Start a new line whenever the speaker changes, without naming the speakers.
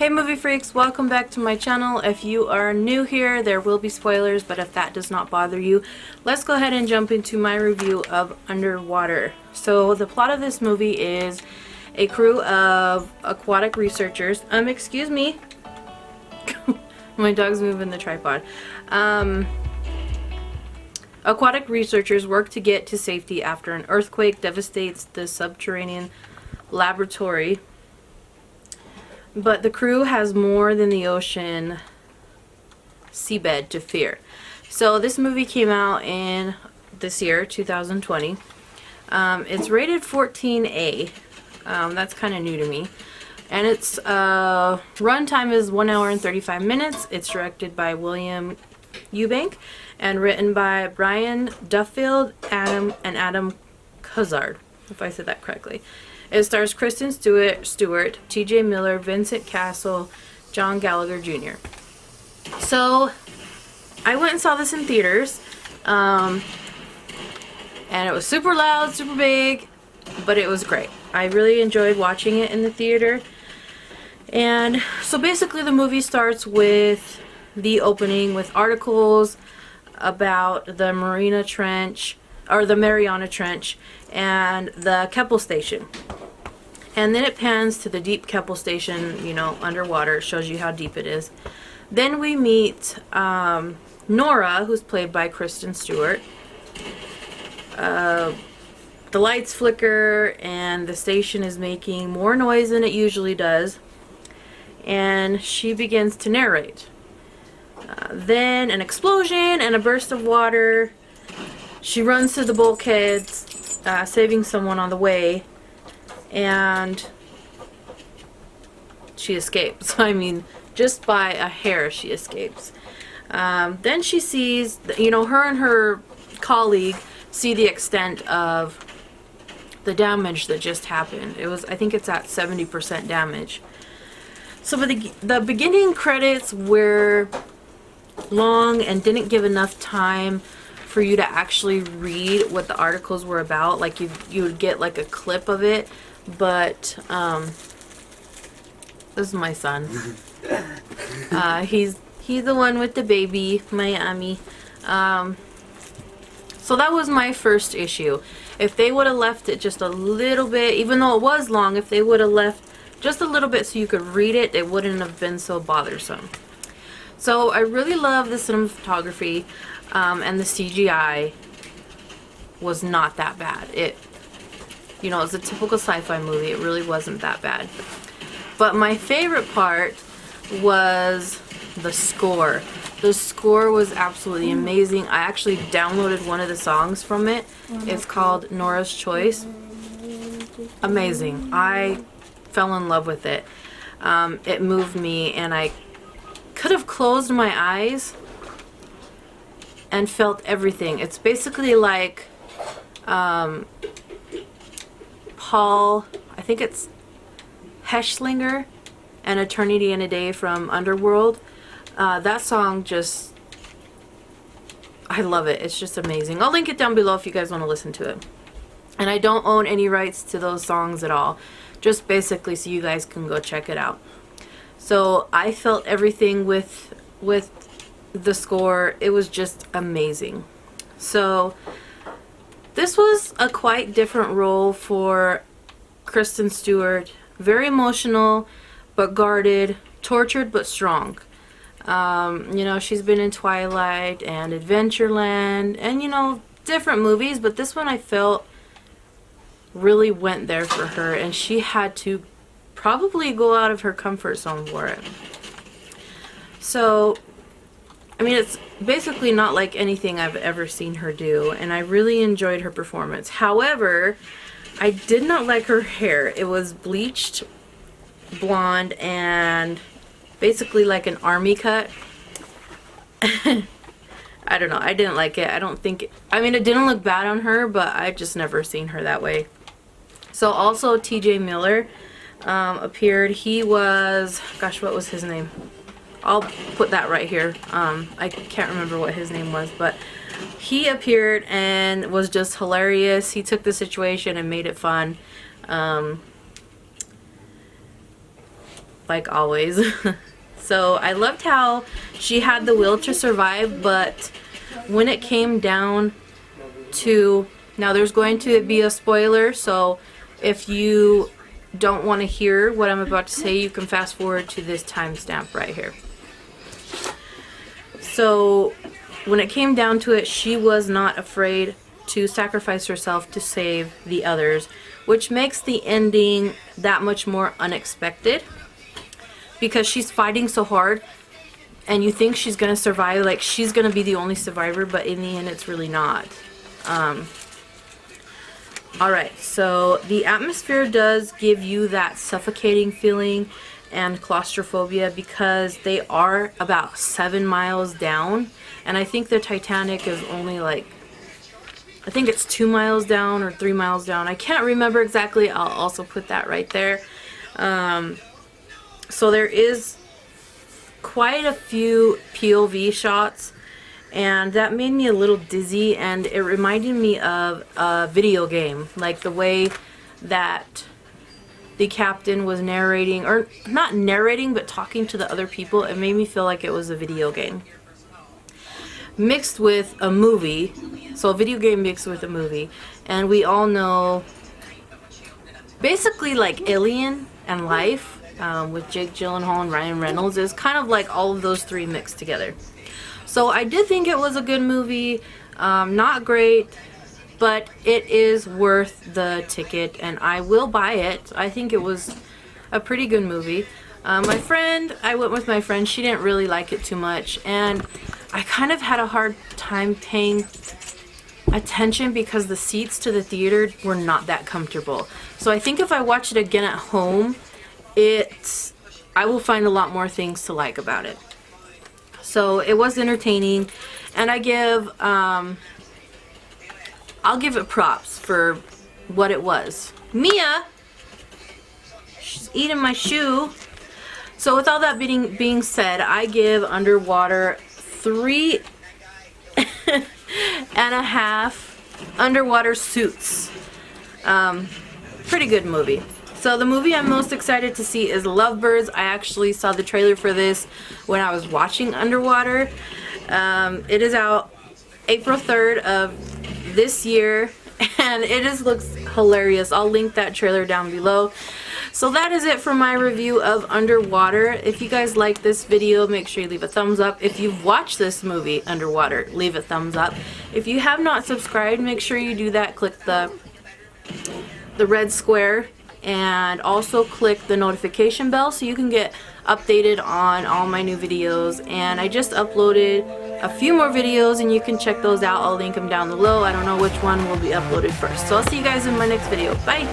Hey movie freaks, welcome back to my channel. If you are new here, there will be spoilers, but if that does not bother you, let's go ahead and jump into my review of Underwater. So the plot of this movie is a crew of aquatic researchers. Excuse me. My dog's moving the tripod. Aquatic researchers work to get to safety after an earthquake devastates the subterranean laboratory. But the crew has more than the ocean seabed to fear. So this movie came out in this year, 2020. It's rated 14A. That's kind of new to me. And its runtime is 1 hour and 35 minutes. It's directed by William Eubank and written by Brian Duffield and Adam Cuzard, if I said that correctly. It stars Kristen Stewart, T.J. Miller, Vincent Castle, John Gallagher Jr. So I went and saw this in theaters, and it was super loud, super big, but it was great. I really enjoyed watching it in the theater. And so basically the movie starts with the opening with articles about the Mariana Trench and the Keppel Station. And then it pans to the deep Keppel Station, you know, underwater. It shows you how deep it is. Then we meet Nora, who's played by Kristen Stewart. The lights flicker and the station is making more noise than it usually does. And she begins to narrate. Then an explosion and a burst of water. She runs to the bulkheads, saving someone on the way, and she escapes. I mean, just by a hair she escapes. Then she sees, you know, her and her colleague see the extent of the damage that just happened. It was, I think it's at 70% damage. So the beginning credits were long and didn't give enough time for you to actually read what the articles were about. Like you would get like a clip of it, but this is my son. He's the one with the baby, Miami. So that was my first issue. If they would have left it just a little bit, even though it was long, if they would have left just a little bit so you could read it, it wouldn't have been so bothersome. So I really love the cinematography, and the CGI was not that bad. You know, it's a typical sci-fi movie. It really wasn't that bad. But my favorite part was the score. The score was absolutely amazing. I actually downloaded one of the songs from it. It's called Nora's Choice. Amazing. I fell in love with it. It moved me, and I could have closed my eyes and felt everything. It's basically like Paul, I think it's Haslinger and Eternity in a Day from Underworld. That song just, I love it. It's just amazing. I'll link it down below if you guys want to listen to it. And I don't own any rights to those songs at all. Just basically so you guys can go check it out. So I felt everything with the score. It was just amazing. So this was a quite different role for Kristen Stewart. Very emotional but guarded, tortured but strong. You know, she's been in Twilight and Adventureland and, you know, different movies, but this one I felt really went there for her, and she had to probably go out of her comfort zone for it. So I mean, it's basically not like anything I've ever seen her do, and I really enjoyed her performance. However, I did not like her hair. It was bleached blonde and basically like an army cut. I don't know. I didn't like it. I don't think I mean, it didn't look bad on her, but I just never seen her that way. So also T.J. Miller appeared. He was, gosh, what was his name? I'll put that right here. I can't remember what his name was, but he appeared and was just hilarious. He took the situation and made it fun. like always. So I loved how she had the will to survive, but when it came down to, now there's going to be a spoiler, so if you don't want to hear what I'm about to say, you can fast forward to this timestamp right here. So when it came down to it, she was not afraid to sacrifice herself to save the others, which makes the ending that much more unexpected, because she's fighting so hard and you think she's gonna survive, like she's gonna be the only survivor, but in the end it's really not. Alright, so the atmosphere does give you that suffocating feeling and claustrophobia because they are about 7 miles down, and I think the Titanic is only like, I think it's 2 miles down or 3 miles down. I can't remember exactly. I'll also put that right there. So there is quite a few POV shots, and that made me a little dizzy, and it reminded me of a video game, like the way that the captain was narrating, or not narrating, but talking to the other people. It made me feel like it was a video game mixed with a movie. So a video game mixed with a movie, and we all know basically like Alien and Life, with Jake Gyllenhaal and Ryan Reynolds, is kind of like all of those three mixed together. So I did think it was a good movie. Not great, but it is worth the ticket, and I will buy it. I think it was a pretty good movie. I went with my friend, she didn't really like it too much, and I kind of had a hard time paying attention because the seats to the theater were not that comfortable. So I think if I watch it again at home, I will find a lot more things to like about it. So it was entertaining, and I'll give it props for what it was. Mia, she's eating my shoe. So with all that being said, I give Underwater 3.5 underwater suits. Pretty good movie. So the movie I'm most excited to see is Lovebirds. I actually saw the trailer for this when I was watching Underwater. It is out April 3rd of this year, and it looks hilarious. I'll link that trailer down below. So that is it for my review of Underwater. If you guys like this video, make sure you leave a thumbs up. If you've watched this movie, Underwater, leave a thumbs up. If you have not subscribed, make sure you do that. Click the red square, and also click the notification bell so you can get updated on all my new videos. And I just uploaded a few more videos, and you can check those out. I'll link them down below. I don't know which one will be uploaded first. So I'll see you guys in my next video. Bye!